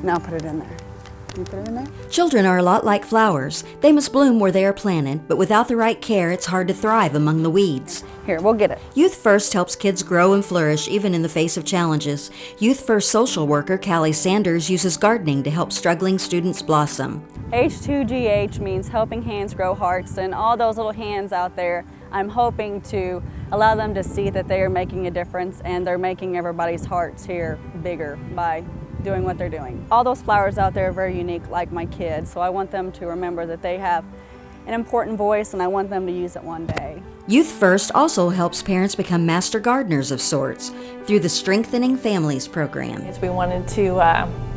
Now put it in there. You put it in there? Children are a lot like flowers. They must bloom where they are planted, but without the right care, it's hard to thrive among the weeds. Here, we'll get it. Youth First helps kids grow and flourish even in the face of challenges. Youth First social worker Callie Sanders uses gardening to help struggling students blossom. H2GH means helping hands grow hearts, and all those little hands out there, I'm hoping to allow them to see that they are making a difference and they're making everybody's hearts here bigger by doing what they're doing. All those flowers out there are very unique, like my kids, so I want them to remember that they have an important voice and I want them to use it one day. Youth First also helps parents become master gardeners of sorts through the Strengthening Families program. We wanted to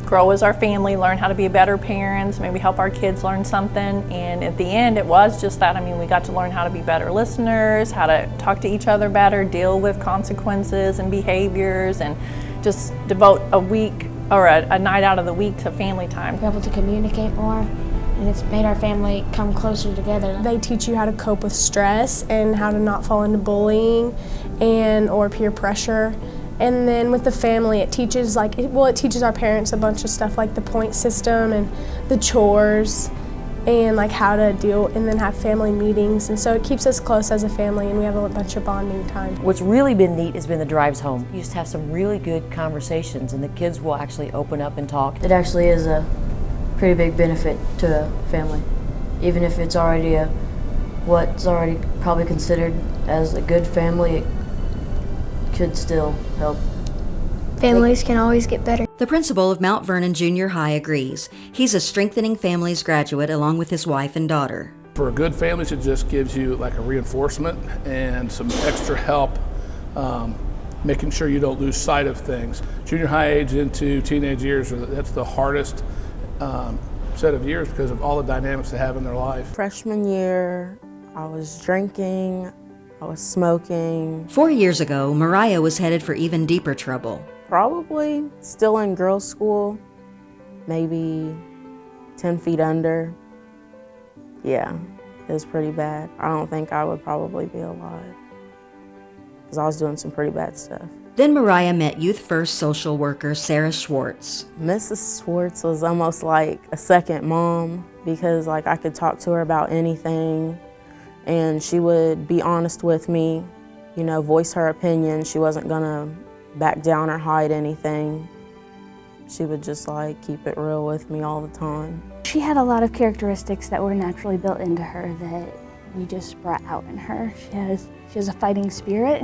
grow as our family, learn how to be better parents, maybe help our kids learn something, and at the end it was just that. I mean, we got to learn how to be better listeners, how to talk to each other better, deal with consequences and behaviors, and just devote a week or a night out of the week to family time. We're able to communicate more, and it's made our family come closer together. They teach you how to cope with stress and how to not fall into bullying or peer pressure. And then with the family, it teaches it teaches our parents a bunch of stuff like the point system and the chores and like how to deal and then have family meetings. And so it keeps us close as a family and we have a bunch of bonding time. What's really been neat has been the drives home. You just have some really good conversations and the kids will actually open up and talk. It actually is a pretty big benefit to a family. Even if it's already what's already probably considered as a good family, it could still help. Families can always get better. The principal of Mount Vernon Junior High agrees. He's a Strengthening Families graduate along with his wife and daughter. For good families, it just gives you like a reinforcement and some extra help, making sure you don't lose sight of things. Junior high age into teenage years, that's the hardest set of years because of all the dynamics they have in their life. Freshman year, I was drinking, I was smoking. 4 years ago, Mariah was headed for even deeper trouble. Probably still in girls' school, maybe 10 feet under. Yeah, it was pretty bad. I don't think I would probably be alive because I was doing some pretty bad stuff. Then Mariah met Youth First social worker Sarah Schwartz. Mrs. Schwartz was almost like a second mom because I could talk to her about anything and she would be honest with me, voice her opinion. She wasn't gonna back down or hide anything. She would just keep it real with me all the time. She had a lot of characteristics that were naturally built into her that we just brought out in her. She has a fighting spirit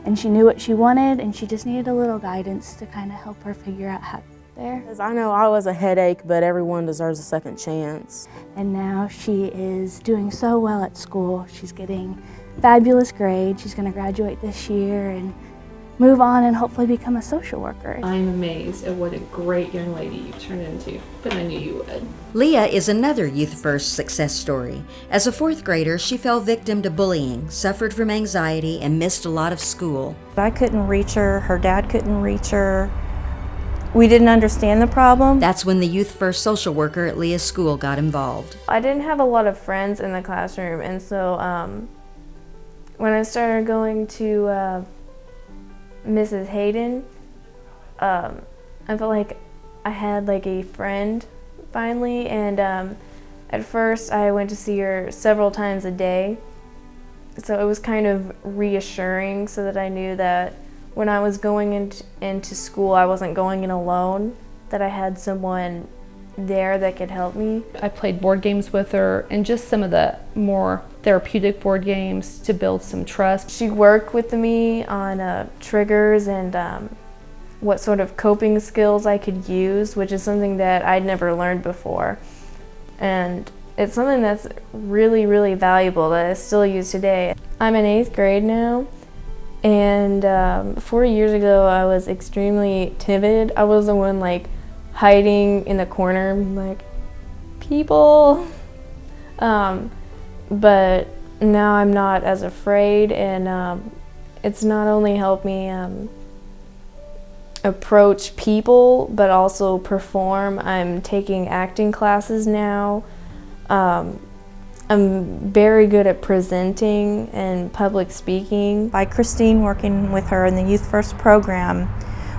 and she knew what she wanted and she just needed a little guidance to kind of help her figure out how to get there. Because I know I was a headache, but everyone deserves a second chance. And now she is doing so well at school. She's getting fabulous grades. She's going to graduate this year and move on and hopefully become a social worker. I'm amazed at what a great young lady you turned into, but I knew you would. Leah is another Youth First success story. As a fourth grader, she fell victim to bullying, suffered from anxiety, and missed a lot of school. I couldn't reach her dad couldn't reach her. We didn't understand the problem. That's when the Youth First social worker at Leah's school got involved. I didn't have a lot of friends in the classroom, and so when I started going to Mrs. Hayden, I felt like I had a friend finally, and at first I went to see her several times a day, so it was kind of reassuring so that I knew that when I was going into school I wasn't going in alone, that I had someone there that could help me. I played board games with her and just some of the more therapeutic board games to build some trust. She worked with me on triggers and what sort of coping skills I could use, which is something that I'd never learned before. And it's something that's really, really valuable that I still use today. I'm in 8th grade now, and 4 years ago I was extremely timid. I was the one hiding in the corner, people. But now I'm not as afraid, and it's not only helped me approach people, but also perform. I'm taking acting classes now. I'm very good at presenting and public speaking. By Christine working with her in the Youth First program,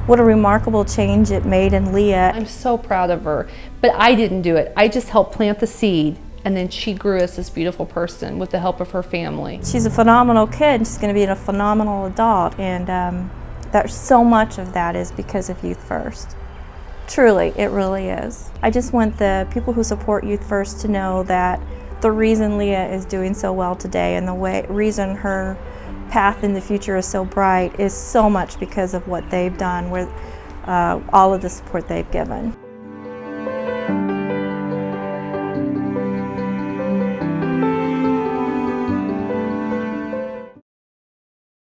what a remarkable change it made in Leah. I'm so proud of her, but I didn't do it. I just helped plant the seed, and then she grew as this beautiful person with the help of her family. She's a phenomenal kid, and she's going to be a phenomenal adult, and there's so much of that is because of Youth First. Truly, it really is. I just want the people who support Youth First to know that the reason Leah is doing so well today and the reason her path in the future is so bright is so much because of what they've done with all of the support they've given.